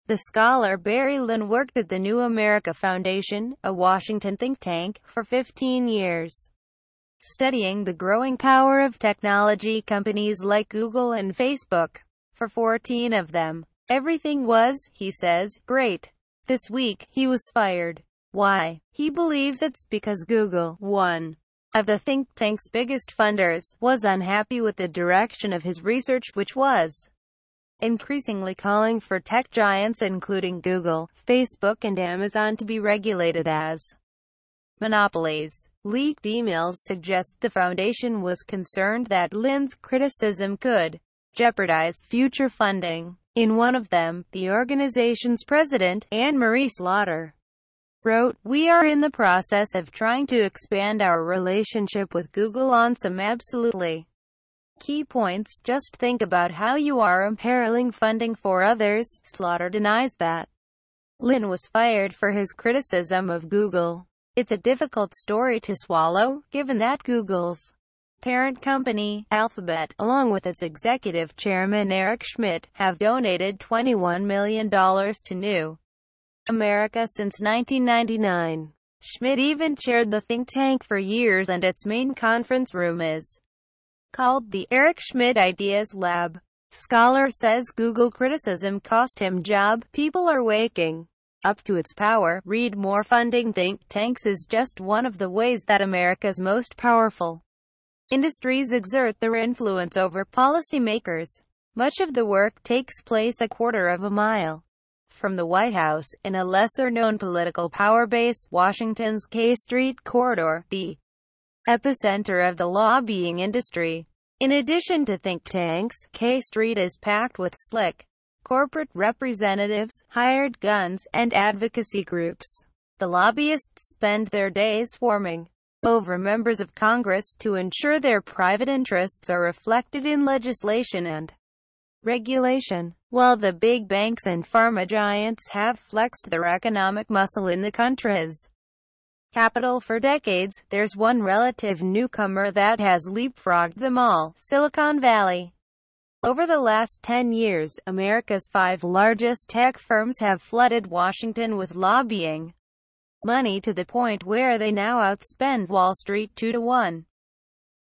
The scholar Barry Lynn worked at the New America Foundation, a Washington think tank, for 15 years, studying the growing power of technology companies like Google and Facebook. For 14 of them, everything was, he says, great. This week, he was fired. Why? He believes it's because Google, one of the think tank's biggest funders, was unhappy with the direction of his research, which was increasingly calling for tech giants including Google, Facebook and Amazon to be regulated as monopolies. Leaked emails suggest the foundation was concerned that Lynn's criticism could jeopardize future funding. In one of them, the organization's president, Anne Marie Slaughter, wrote, "We are in the process of trying to expand our relationship with Google on some absolutely key points. Just think about how you are imperiling funding for others." Slaughter denies that Lynn was fired for his criticism of Google. It's a difficult story to swallow, given that Google's parent company, Alphabet, along with its executive chairman Eric Schmidt, have donated $21 million to New America since 1999. Schmidt even chaired the think tank for years, and its main conference room is called the Eric Schmidt Ideas Lab. Scholar says Google criticism cost him job. People are waking up to its power. Read more. Funding think tanks is just one of the ways that America's most powerful industries exert their influence over policymakers. Much of the work takes place a quarter of a mile from the White House, in a lesser-known political power base, Washington's K Street corridor, the epicenter of the lobbying industry. In addition to think tanks, K Street is packed with slick corporate representatives, hired guns, and advocacy groups. The lobbyists spend their days swarming over members of Congress to ensure their private interests are reflected in legislation and regulation. While the big banks and pharma giants have flexed their economic muscle in the country's capital for decades, there's one relative newcomer that has leapfrogged them all: Silicon Valley. Over the last 10 years, America's 5 largest tech firms have flooded Washington with lobbying money to the point where they now outspend Wall Street 2 to 1.